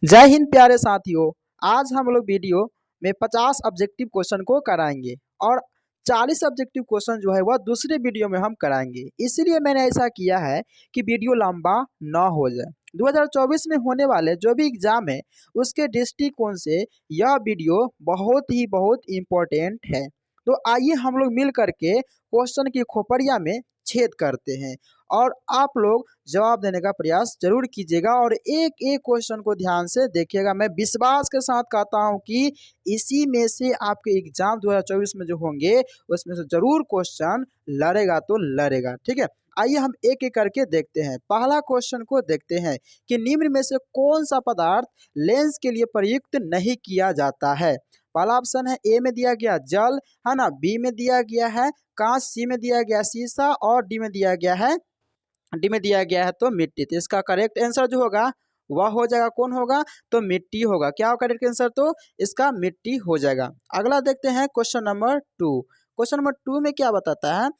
जय हिंद प्यारे साथियों। आज हम लोग वीडियो में 50 ऑब्जेक्टिव क्वेश्चन को कराएंगे और 40 ऑब्जेक्टिव क्वेश्चन जो है वह दूसरे वीडियो में हम कराएंगे। इसीलिए मैंने ऐसा किया है कि वीडियो लंबा ना हो जाए। 2024 में होने वाले जो भी एग्जाम है उसके दृष्टिकोण से यह वीडियो बहुत इम्पोर्टेंट है। तो आइए हम लोग मिल करके क्वेश्चन की खोपड़िया में छेद करते हैं और आप लोग जवाब देने का प्रयास जरूर कीजिएगा और एक एक क्वेश्चन को ध्यान से देखिएगा। मैं विश्वास के साथ कहता हूं कि इसी में से आपके एग्जाम 2024 में जो होंगे उसमें से जरूर क्वेश्चन लड़ेगा तो लड़ेगा। ठीक है, आइए हम एक एक करके देखते हैं। पहला क्वेश्चन को देखते हैं कि निम्न में से कौन सा पदार्थ लेंस के लिए प्रयुक्त नहीं किया जाता है। पहला ऑप्शन है ए में दिया गया जल, है ना, बी में दिया गया है कांच, सी में दिया गया शीशा और डी में दिया गया है तो मिट्टी। तो इसका करेक्ट आंसर जो होगा वह हो जाएगा, कौन होगा तो मिट्टी होगा। क्या होगा करेक्ट आंसर, तो इसका मिट्टी हो जाएगा। अगला देखते हैं क्वेश्चन नंबर 2। क्वेश्चन नंबर 2 में क्या बताता है,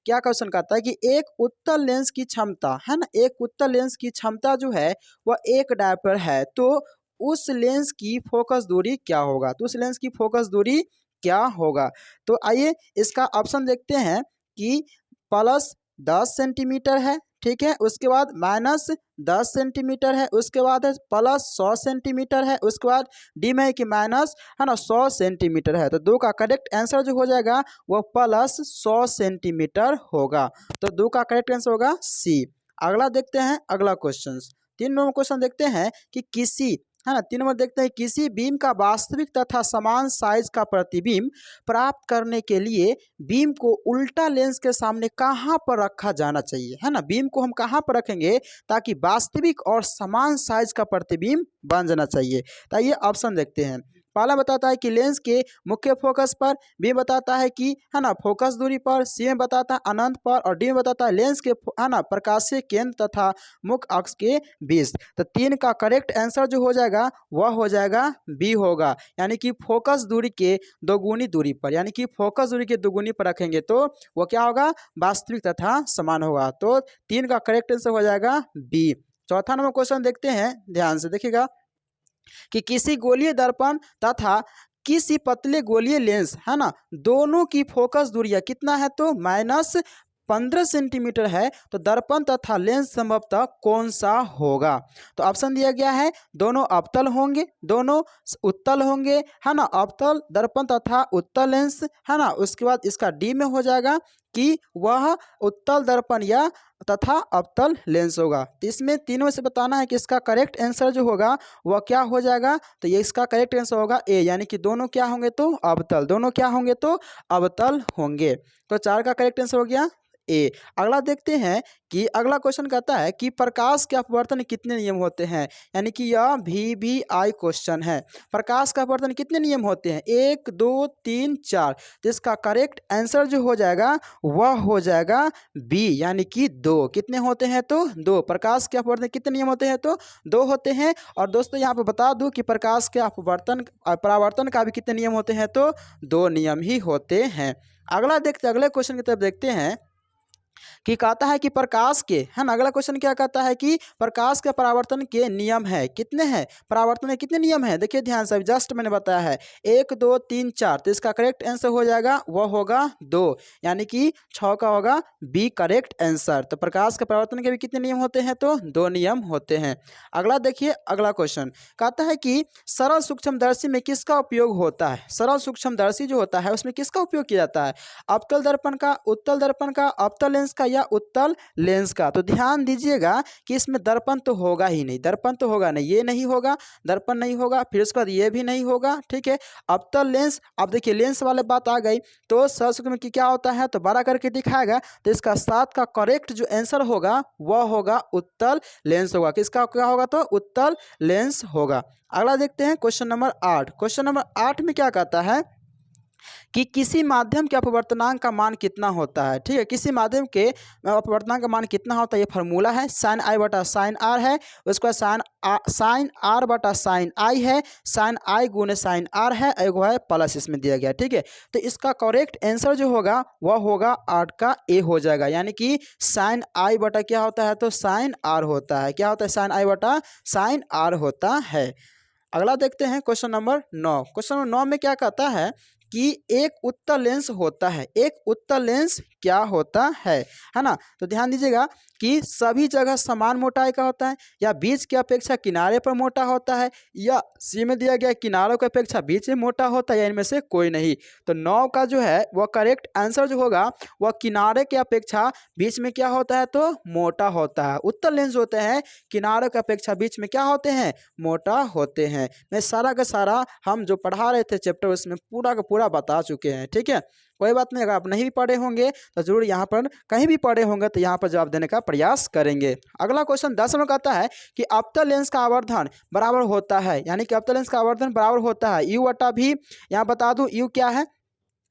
क्या क्वेश्चन कहता है कि एक उत्तल लेंस की क्षमता, है ना, एक उत्तल लेंस की क्षमता जो है वह 1 डायप्टर है, तो उस लेंस की फोकस दूरी क्या होगा। तो उस लेंस की फोकस दूरी क्या होगा। तो आइए इसका ऑप्शन देखते हैं कि +10 सेंटीमीटर है, ठीक है, उसके बाद -10 सेंटीमीटर है, उसके बाद है +100 सेंटीमीटर है, उसके बाद डी में कि माइनस, है ना, 100 सेंटीमीटर है। तो 2 का करेक्ट आंसर जो हो जाएगा वो +100 सेंटीमीटर होगा। तो 2 का करेक्ट आंसर होगा सी। अगला देखते हैं, अगला क्वेश्चन 3 नंबर क्वेश्चन देखते हैं कि किसी, है ना, 3 नंबर देखते हैं किसी बीम का वास्तविक तथा समान साइज का प्रतिबिंब प्राप्त करने के लिए बीम को उल्टा लेंस के सामने कहाँ पर रखा जाना चाहिए, है ना। बीम को हम कहाँ पर रखेंगे ताकि वास्तविक और समान साइज का प्रतिबिंब बन जाना चाहिए। तो ये ऑप्शन देखते हैं। पहला बताता है कि लेंस के मुख्य फोकस पर, बी बताता है कि, है ना, फोकस दूरी पर, सी में बताता है अनंत पर और डी में बताता है लेंस के, है ना, प्रकाशीय केंद्र तथा मुख्य अक्ष के बीच। तो 3 का करेक्ट आंसर जो हो जाएगा वह हो जाएगा बी होगा, यानी कि फोकस दूरी के दोगुनी दूरी पर, यानी कि फोकस दूरी के दोगुनी पर रखेंगे तो वो क्या होगा, वास्तविक तथा समान होगा। तो 3 का करेक्ट आंसर हो जाएगा बी। चौथा नंबर क्वेश्चन देखते हैं, ध्यान से देखिएगा कि किसी गोलीय दर्पण तथा किसी पतले गोलीय लेंस, है ना, दोनों की फोकस दूरियां कितना है तो -15 सेंटीमीटर है, तो दर्पण तथा लेंस संभवतः कौन सा होगा। तो ऑप्शन दिया गया है दोनों अवतल होंगे, दोनों उत्तल होंगे, है ना, अवतल दर्पण तथा उत्तल लेंस, है ना। उसके बाद इसका डी में हो जाएगा कि वह उत्तल दर्पण या तथा अवतल लेंस होगा। तो इसमें तीनों से बताना है कि इसका करेक्ट आंसर जो होगा वह क्या हो जाएगा। तो ये इसका करेक्ट आंसर होगा ए, यानी कि दोनों क्या होंगे तो अवतल, दोनों क्या होंगे तो अवतल होंगे। तो 4 का करेक्ट आंसर हो गया ए। अगला देखते हैं कि अगला क्वेश्चन कहता है कि प्रकाश के अपवर्तन कितने नियम होते हैं, यानी कि यह VBI क्वेश्चन है। प्रकाश का अपवर्तन कितने नियम होते हैं, 1 2 3 4। तो इसका करेक्ट आंसर जो हो जाएगा वह हो जाएगा बी, यानी कि 2। कितने होते हैं तो 2। प्रकाश के अपवर्तन कितने नियम होते हैं तो 2 होते हैं। और दोस्तों यहाँ पे बता दूं कि प्रकाश के अपवर्तन परावर्तन का भी कितने नियम होते हैं तो 2 नियम ही होते हैं। अगला देखते, अगले क्वेश्चन की तरफ देखते हैं कि कहता है कि प्रकाश के, है ना, अगला क्वेश्चन क्या कहता है कि प्रकाश के परावर्तन के नियम है कितने हैं, परावर्तन के कितने नियम है। देखिए ध्यान से, जस्ट मैंने बताया है 1 2 3 4। तो इसका करेक्ट आंसर हो जाएगा वह होगा 2, यानी कि 6 का होगा बी करेक्ट आंसर। तो प्रकाश के परावर्तन के भी कितने नियम होते हैं तो 2 नियम होते हैं। अगला देखिए, अगला क्वेश्चन कहता है कि सरल सूक्ष्मदर्शी में किसका उपयोग होता है। सरल सूक्ष्मदर्शी जो होता है उसमें किसका उपयोग किया जाता है, अवतल दर्पण का, उत्तल दर्पण का, अवतल लेंस का या उत्तल लेंस का। तो ध्यान दीजिएगा कि इसमें दर्पण तो होगा ही नहीं, दर्पण तो होगा नहीं, ये नहीं होगा, दर्पण नहीं होगा, फिर उसके बाद ये भी नहीं होगा, ठीक है। अवतल लेंस, अब देखिए लेंस वाले बात आ गई तो सरल में क्या होता है तो बड़ा करके दिखाएगा। तो इसका 7 का करेक्ट जो आंसर होगा वह होगा उत्तल लेंस होगा। किसका क्या होगा तो उत्तल लेंस होगा। अगला देखते हैं क्वेश्चन नंबर 8। क्वेश्चन नंबर 8 में क्या कहता है कि किसी माध्यम के अपवर्तनांक का मान कितना होता है। ठीक है, किसी माध्यम के अपवर्तनांक का मान कितना होता है, ये फार्मूला है साइन आई बटा साइन आर है, उसके बाद साइन आर बटा साइन आई है, साइन आई गुने साइन आर है, एक है प्लस इसमें दिया गया। ठीक है, तो इसका करेक्ट आंसर जो होगा वह होगा 8 का ए हो जाएगा, यानी कि साइन आई बटा क्या होता है तो साइन आर होता है। क्या होता है, साइन आई बटा साइन आर होता है। अगला देखते हैं क्वेश्चन नंबर 9। क्वेश्चन नंबर 9 में क्या कहता है कि एक उत्तल लेंस होता है। एक उत्तल लेंस क्या होता है ना। तो ध्यान दीजिएगा कि सभी जगह समान मोटाई का होता है, या बीच की अपेक्षा किनारे पर मोटा होता है, या सी में दिया गया किनारों की अपेक्षा बीच में मोटा होता है, या इनमें से कोई नहीं। तो 9 का जो है वह करेक्ट आंसर जो होगा वह किनारे की अपेक्षा बीच में क्या होता है तो मोटा होता है। उत्तल लेंस होते हैं किनारों की अपेक्षा बीच में क्या होते हैं, मोटा होते हैं। मैं सारा का सारा हम जो पढ़ा रहे थे चैप्टर उसमें पूरा का पूरा बता चुके हैं। ठीक है, कोई बात नहीं, अगर आप नहीं भी पढ़े होंगे तो जरूर यहाँ पर कहीं भी पढ़े होंगे तो यहाँ पर जवाब देने का प्रयास करेंगे। अगला क्वेश्चन 10 में कहता है कि अवतल लेंस का आवर्धन बराबर होता है, यानी कि अवतल लेंस का आवर्धन बराबर होता है यू बटा भी। यहाँ बता दूं यू क्या है,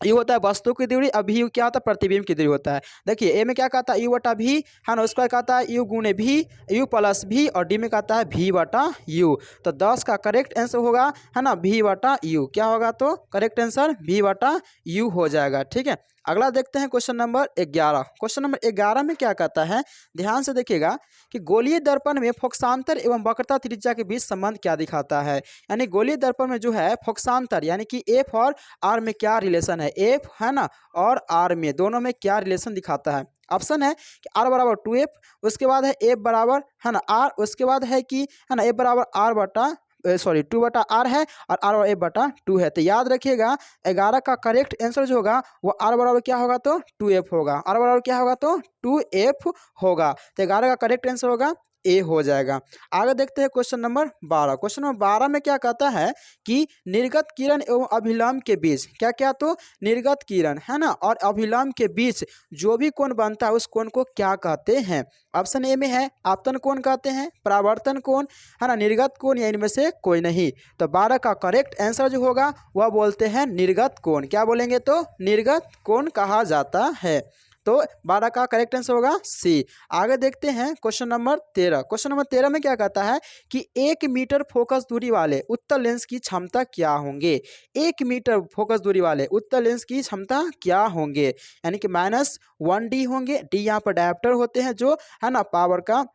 यू होता है वस्तु की दूरी, अब भी यू क्या होता है प्रतिबिंब की दूरी होता है। देखिए ए में क्या कहता है यू बटा भी है ना, उसका कहता है यू गुणे भी, यू प्लस भी, और डी में कहता है भी बटा यू। तो 10 का करेक्ट आंसर होगा है ना भी बटा यू। क्या होगा तो करेक्ट आंसर भी बटा यू हो जाएगा। ठीक है, अगला देखते हैं क्वेश्चन नंबर 11। क्वेश्चन नंबर 11 में क्या कहता है, ध्यान से देखिएगा कि गोलीय दर्पण में फोकसांतर एवं वक्रता त्रिज्या के बीच संबंध क्या दिखाता है। यानी गोलीय दर्पण में जो है फोकसांतर यानी कि एफ और आर में क्या रिलेशन है, एफ है ना और आर में दोनों में क्या रिलेशन दिखाता है। ऑप्शन है कि आर बराबर 2f, उसके बाद है एफ बराबर है ना आर, उसके बाद है कि है ना एफ बराबर आर बटा 2 बटा आर है, और आर बराबर एफ बटा 2 है। तो याद रखिएगा 11 का करेक्ट आंसर जो होगा वो आर बराबर क्या होगा तो 2f होगा, आर बराबर क्या होगा तो 2f होगा। तो 11 का करेक्ट आंसर होगा ए हो जाएगा। आगे देखते हैं क्वेश्चन नंबर 12। क्वेश्चन नंबर 12 में क्या कहता है कि निर्गत किरण एवं अभिलंब के बीच क्या क्या तो निर्गत किरण है ना और अभिलंब के बीच जो भी कोण बनता है उस कोण को क्या कहते हैं। ऑप्शन ए में है आपतन कोण कहते हैं, परावर्तन कोण है ना, निर्गत कोण, या इनमें से कोई नहीं। तो 12 का करेक्ट आंसर जो होगा वह बोलते हैं निर्गत कोण। क्या बोलेंगे तो निर्गत कोण कहा जाता है। तो 12 का करेक्ट आंसर होगा सी। आगे देखते हैं क्वेश्चन नंबर 13। क्वेश्चन नंबर 13 में क्या कहता है कि 1 मीटर फोकस दूरी वाले उत्तल लेंस की क्षमता क्या होंगे। 1 मीटर फोकस दूरी वाले उत्तल लेंस की क्षमता क्या होंगे, यानी कि -1d होंगे। डी यहाँ पर डायोप्टर होते हैं जो है ना पावर का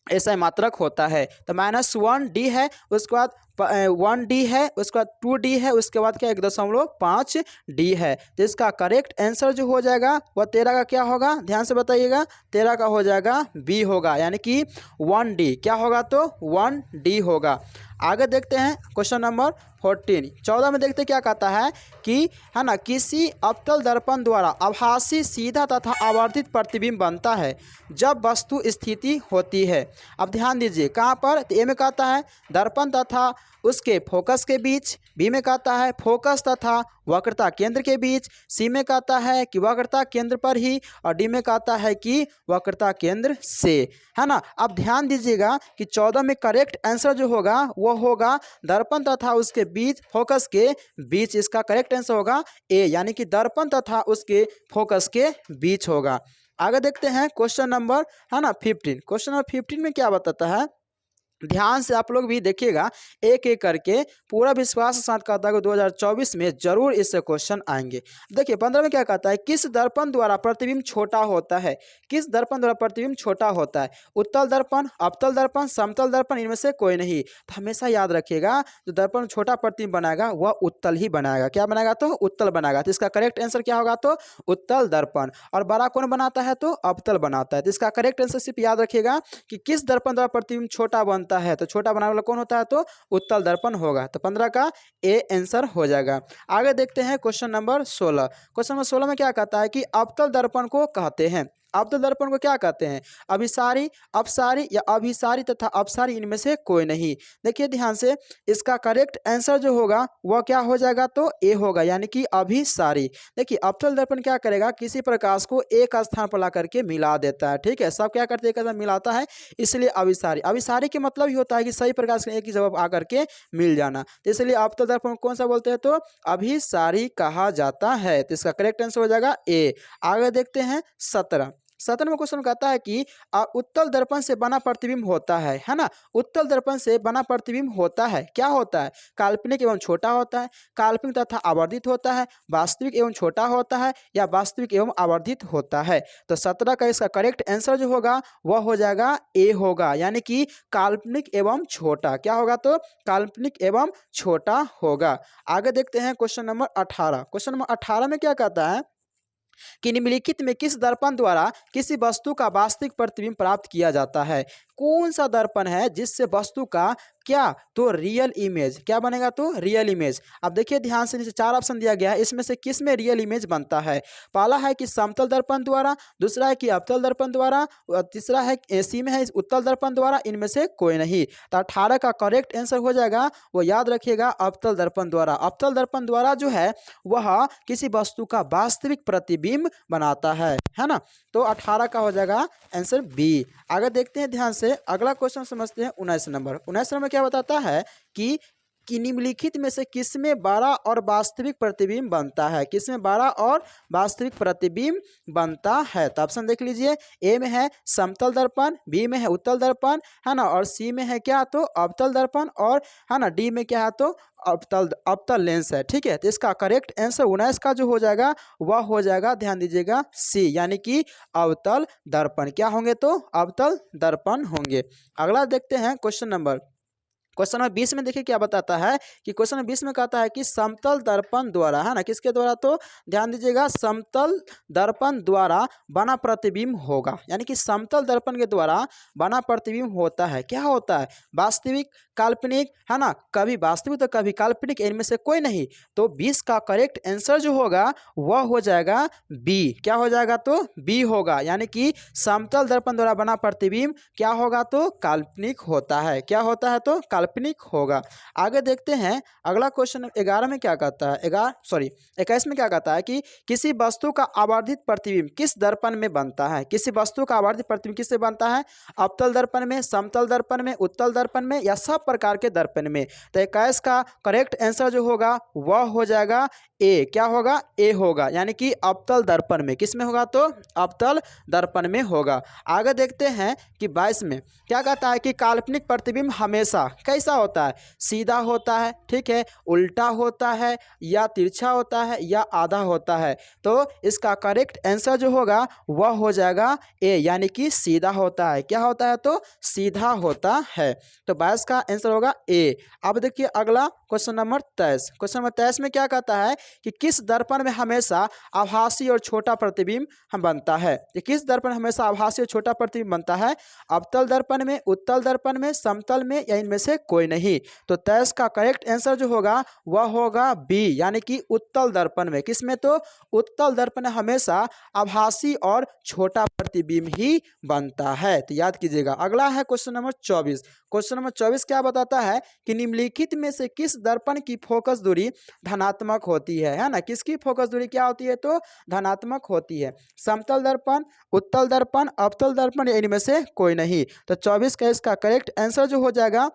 ऐसा मात्रक होता है। तो -1d है, उसके बाद 1d है, उसके बाद 2d है, उसके बाद क्या 1.5d है। तो इसका करेक्ट आंसर जो हो जाएगा वह 13 का क्या होगा, ध्यान से बताइएगा 13 का हो जाएगा बी होगा, यानी कि 1d क्या होगा तो 1d होगा। आगे देखते हैं क्वेश्चन नंबर 14। 14 में देखते क्या कहता है कि है ना किसी अवतल दर्पण द्वारा आभासी सीधा तथा आवर्धित प्रतिबिंब बनता है जब वस्तु स्थिति होती है। अब ध्यान दीजिए कहाँ पर, तो ए में कहता है दर्पण तथा उसके फोकस के बीच, बी में कहता है फोकस तथा वक्रता केंद्र के बीच, सी में कहता है कि वक्रता केंद्र पर ही, और डी में कहता है कि वक्रता केंद्र से, है ना। अब ध्यान दीजिएगा कि 14 में करेक्ट आंसर जो होगा वो होगा दर्पण तथा उसके बीच, फोकस के बीच। इसका करेक्ट आंसर होगा ए, यानी कि दर्पण तथा उसके फोकस के बीच होगा। आगे देखते हैं क्वेश्चन नंबर है ना 15। क्वेश्चन नंबर 15 में क्या बताता है, ध्यान से आप लोग भी देखिएगा एक एक करके, पूरा विश्वास के साथ कहता है कि 2024 में जरूर इससे क्वेश्चन आएंगे। देखिए 15 में क्या कहता है, किस दर्पण द्वारा प्रतिबिंब छोटा होता है। किस दर्पण द्वारा प्रतिबिंब छोटा होता है, उत्तल दर्पण, अवतल दर्पण, समतल दर्पण, इनमें से कोई नहीं। तो हमेशा याद रखिएगा जो दर्पण छोटा प्रतिबिंब बनाएगा वह उत्तल ही बनाएगा। क्या बनाएगा तो उत्तल बनाएगा। तो इसका करेक्ट आंसर क्या होगा तो उत्तल दर्पण। और बड़ा कौन बनाता है तो अवतल बनाता है। तो इसका करेक्ट आंसर सिर्फ याद रखिएगा कि किस दर्पण द्वारा प्रतिबिंब छोटा बनता है, तो छोटा बनाने वाला कौन होता है तो उत्तल दर्पण होगा। तो 15 का ए आंसर हो जाएगा। आगे देखते हैं क्वेश्चन नंबर 16। क्वेश्चन नंबर 16 में क्या कहता है कि अवतल दर्पण को कहते हैं, अवतल दर्पण को क्या कहते हैं, अभिसारी, अपसारी या अभिसारी तथा अपसारी, इनमें से कोई नहीं। देखिए ध्यान से, इसका करेक्ट आंसर जो होगा वह क्या हो जाएगा तो ए होगा, यानी कि अभिसारी। देखिए अवतल दर्पण क्या करेगा, किसी प्रकाश को एक स्थान पर ला करके मिला देता है। ठीक है, सब क्या करते हैं एक साथ मिलाता है, इसलिए अभिसारी। अभिसारी के मतलब ही होता है कि सही प्रकाश एक ही जगह आकर के मिल जाना। तो इसलिए अवतल दर्पण कौन सा बोलते हैं तो अभिसारी कहा जाता है। तो इसका करेक्ट आंसर हो जाएगा ए। आगे देखते हैं 17। 17वां क्वेश्चन कहता है कि उत्तल दर्पण से बना प्रतिबिंब होता है ना। उत्तल दर्पण से बना प्रतिबिंब होता है, क्या होता है? काल्पनिक एवं छोटा होता है, काल्पनिक तथा आवर्धित होता है, वास्तविक एवं छोटा होता है, या वास्तविक एवं आवर्धित होता है। तो 17 का इसका करेक्ट आंसर जो होगा वह हो जाएगा ए होगा, यानी कि काल्पनिक एवं छोटा। क्या होगा? तो काल्पनिक एवं छोटा होगा। आगे देखते हैं क्वेश्चन नंबर 18। क्वेश्चन नंबर 18 में क्या कहता है कि निम्नलिखित में किस दर्पण द्वारा किसी वस्तु का वास्तविक प्रतिबिंब प्राप्त किया जाता है? कौन सा दर्पण है जिससे वस्तु का क्या? तो रियल इमेज क्या बनेगा? तो रियल इमेज। अब देखिए ध्यान से, नीचे 4 ऑप्शन दिया गया है, इसमें से किस में रियल इमेज बनता है? पहला है कि समतल दर्पण द्वारा, दूसरा है कि अवतल दर्पण द्वारा, और तीसरा है सी में है उत्तल दर्पण द्वारा। इनमें से कोई नहीं। तो 18 का करेक्ट आंसर हो जाएगा, वो याद रखिएगा, अवतल दर्पण द्वारा। अवतल दर्पण द्वारा जो है वह किसी वस्तु का वास्तविक प्रतिबिंब बनाता है ना। तो 18 का हो जाएगा आंसर बी। आगे देखते हैं ध्यान से, अगला क्वेश्चन समझते हैं 19 नंबर। 19 नंबर क्या बताता है कि निम्नलिखित में से किसमें बड़ा और वास्तविक प्रतिबिंब बनता है? किसमें बड़ा और वास्तविक प्रतिबिंब बनता है? तो ऑप्शन देख लीजिए, ए में है समतल दर्पण, बी में है उत्तल दर्पण, है ना, और सी में है क्या? तो अवतल दर्पण, और है ना डी में क्या है? तो अवतल लेंस है। ठीक है, तो इसका करेक्ट आंसर 19 का जो हो जाएगा वह हो जाएगा, ध्यान दीजिएगा, सी, यानी कि अवतल दर्पण। क्या होंगे? तो अवतल दर्पण होंगे। अगला देखते हैं क्वेश्चन नंबर 20 में देखिए क्या बताता है कि क्वेश्चन नंबर 20 में कहता है कि समतल दर्पण द्वारा, है ना, किसके द्वारा? तो ध्यान दीजिएगा, समतल दर्पण द्वारा बना प्रतिबिंब होगा, यानी कि समतल दर्पण के द्वारा बना प्रतिबिंब होता है। क्या होता है? वास्तविक, काल्पनिक, है ना, कभी वास्तविक तो कभी काल्पनिक, इनमें से कोई नहीं। तो 20 का करेक्ट आंसर जो होगा वह हो जाएगा बी। क्या हो जाएगा? तो बी होगा, यानी कि समतल दर्पण द्वारा बना प्रतिबिंब क्या होगा? तो काल्पनिक होता है। क्या होता है? तो काल्पनिक होगा। आगे देखते हैं अगला क्वेश्चन 11 में क्या कहता है, 21 में क्या कहता है कि किसी वस्तु का आवर्धित प्रतिबिंब किस दर्पण में बनता है? किसी वस्तु का आवर्धित प्रतिबिंब किससे बनता है? अवतल दर्पण में, समतल दर्पण में, उत्तल दर्पण में, या सब प्रकार के दर्पण में? तो 21 का करेक्ट आंसर जो होगा वह हो जाएगा ए। क्या होगा? ए होगा, यानी कि अवतल दर्पण में। किस में होगा? तो अवतल दर्पण में होगा। आगे देखते हैं कि 22 में क्या कहता है कि काल्पनिक प्रतिबिंब हमेशा कैसा होता है? सीधा होता है, ठीक है, उल्टा होता है, या तिरछा होता है, या आधा होता है? तो इसका करेक्ट आंसर जो होगा वह हो जाएगा ए, यानी कि सीधा होता है। क्या होता है? तो सीधा होता है। तो 22 का आंसर होगा ए। अब देखिए अगला क्वेश्चन नंबर 23। क्वेश्चन नंबर 23 में क्या कहता है कि किस दर्पण में हमेशा आभासी और छोटा प्रतिबिंब बनता है? कि किस दर्पण में हमेशा आभासी और छोटा प्रतिबिंब बनता है? अवतल दर्पण में, उत्तल दर्पण में, समतल में, या इनमें से कोई नहीं? तो 23 का करेक्ट आंसर जो होगा वह होगा बी, यानी कि उत्तल दर्पण में। किसमें? तो उत्तल दर्पण में हमेशा आभासी और छोटा प्रतिबिंब ही बनता है। तो याद कीजिएगा। अगला है क्वेश्चन नंबर 24। क्वेश्चन नंबर 24 क्या बताता है कि निम्नलिखित में से किस दर्पण की फोकस दूरी धनात्मक होती है ना? किसकी फोकस दूरी क्या होती है? तो धनात्मक होती है। समतल दर्पण, उत्तल दर्पण, अवतल दर्पण, या इनमें से कोई नहीं? तो 24 का इसका करेक्ट आंसर जो हो जाएगा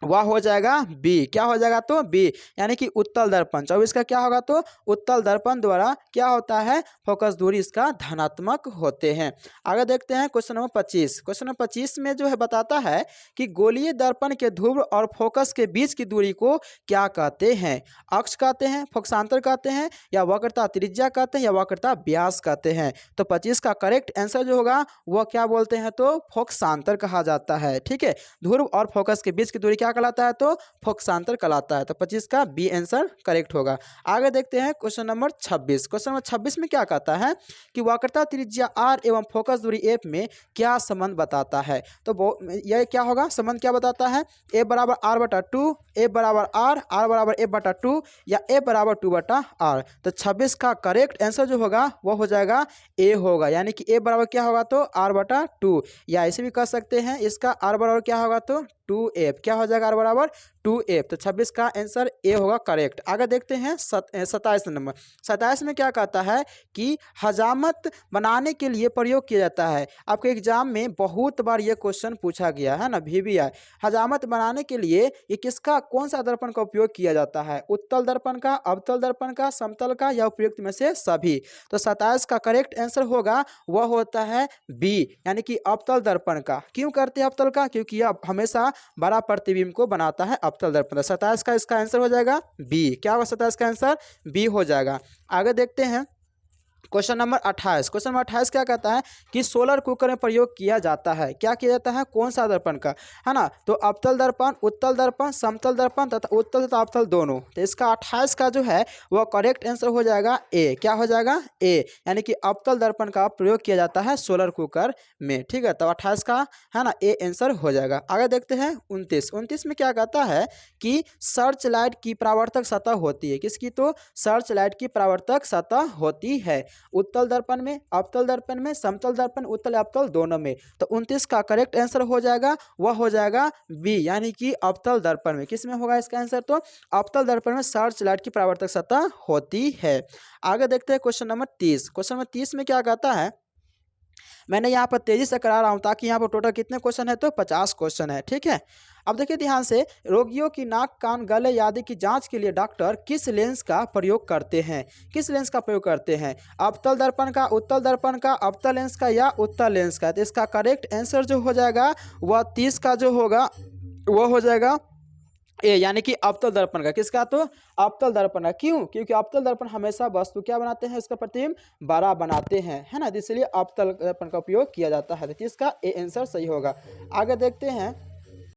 वह हो जाएगा बी। क्या हो जाएगा? तो बी, यानी कि उत्तल दर्पण। 24 का क्या होगा? तो उत्तल दर्पण द्वारा क्या होता है? फोकस दूरी इसका धनात्मक होते हैं। आगे देखते हैं क्वेश्चन नंबर 25। क्वेश्चन नंबर 25 में जो है बताता है कि गोलीय दर्पण के ध्रुव और फोकस के बीच की दूरी को क्या कहते हैं? अक्ष कहते हैं, फोकसांतर कहते हैं, या वक्रता त्रिज्या कहते हैं, या वक्रता व्यास कहते हैं? तो 25 का करेक्ट आंसर जो होगा वह क्या बोलते हैं? तो फोकसांतर कहा जाता है। ठीक है, ध्रुव और फोकस के बीच की दूरी क्या कहलाता है? तो फोकसांतर कहलाता है। तो 25 का बी आंसर करेक्ट होगा। आगे देखते हैं क्वेश्चन नंबर 26। क्वेश्चन नंबर 26 में क्या कहता है कि वक्रता त्रिज्या आर एवं फोकस दूरी एफ में क्या संबंध बताता है? तो यह क्या होगा? संबंध क्या बताता है? ए बराबर आर बटा 2, ए बराबर आर बराबर एफ बटा 2, या ए बराबर 2 बटा आर? तो 26 का करेक्ट आंसर जो होगा वह हो जाएगा ए होगा, यानी कि ए बराबर क्या होगा? तो आर बटा 2, या ऐसे भी कह सकते हैं इसका आर बराबर क्या होगा? तो 2f। क्या हो जाएगा r बराबर 2f। तो 26 का आंसर ए होगा करेक्ट। आगे देखते हैं 27 नंबर। 27 में क्या कहता है कि हजामत बनाने के लिए प्रयोग किया जाता है। आपके एग्जाम में बहुत बार ये क्वेश्चन पूछा गया है ना, VBI। हजामत बनाने के लिए ये किसका, कौन सा दर्पण का उपयोग किया जाता है? उत्तल दर्पण का, अवतल दर्पण का, समतल का, या उपयुक्त में से सभी? तो 27 का करेक्ट आंसर होगा वह होता है बी, यानी कि अवतल दर्पण का। क्यों करते हैं अवतल का? क्योंकि यह हमेशा बड़ा प्रतिबिंब को बनाता है अवतल दर्पण। 27 का इसका आंसर हो जाएगा बी। क्या होगा 27 का आंसर? बी हो जाएगा। आगे देखते हैं क्वेश्चन नंबर 28। क्वेश्चन नंबर 28 क्या कहता है कि सोलर कुकर में प्रयोग किया जाता है। क्या किया जाता है? कौन सा दर्पण का, है ना? तो अवतल दर्पण, उत्तल दर्पण, समतल दर्पण तथा उत्तल तथा अवतल दोनों। तो इसका 28 का जो है वह करेक्ट आंसर हो जाएगा ए। क्या हो जाएगा? ए, यानी कि अवतल दर्पण का प्रयोग किया जाता है सोलर कुकर में। ठीक है, तो 28 का है ना ए आंसर हो जाएगा। आगे देखते हैं 29। 29 में क्या कहता है कि सर्च लाइट की परावर्तक सतह होती है। किसकी? तो सर्च लाइट की परावर्तक सतह होती है उत्तल दर्पण में, अवतल दर्पण में, समतल दर्पण, उत्तल अवतल दोनों में। तो 29 का करेक्ट आंसर हो जाएगा वह हो जाएगा बी, यानी कि अवतल दर्पण में। किस में होगा इसका आंसर? तो अवतल दर्पण में सर्च लाइट की परावर्तक सतह होती है। आगे देखते हैं क्वेश्चन नंबर 30। क्वेश्चन नंबर 30 में क्या कहता है, मैंने यहाँ पर तेजी से करा रहा हूँ ताकि यहाँ पर टोटल कितने क्वेश्चन है? तो 50 क्वेश्चन है। ठीक है, अब देखिए ध्यान से, रोगियों की नाक, कान, गले आदि की जांच के लिए डॉक्टर किस लेंस का प्रयोग करते हैं? किस लेंस का प्रयोग करते हैं? अवतल दर्पण का, उत्तल दर्पण का, अवतल लेंस का, या उत्तल लेंस का? तो इसका करेक्ट आंसर जो हो जाएगा वह 30 का जो होगा वह हो जाएगा ए, यानी कि अवतल दर्पण का। किसका? तो अवतल दर्पण का। क्यों? क्योंकि अवतल दर्पण हमेशा वस्तु क्या बनाते हैं? उसका प्रतिबिंब बड़ा बनाते हैं, है ना, इसलिए अवतल दर्पण का उपयोग किया जाता है। तो इसका ए आंसर सही होगा। आगे देखते हैं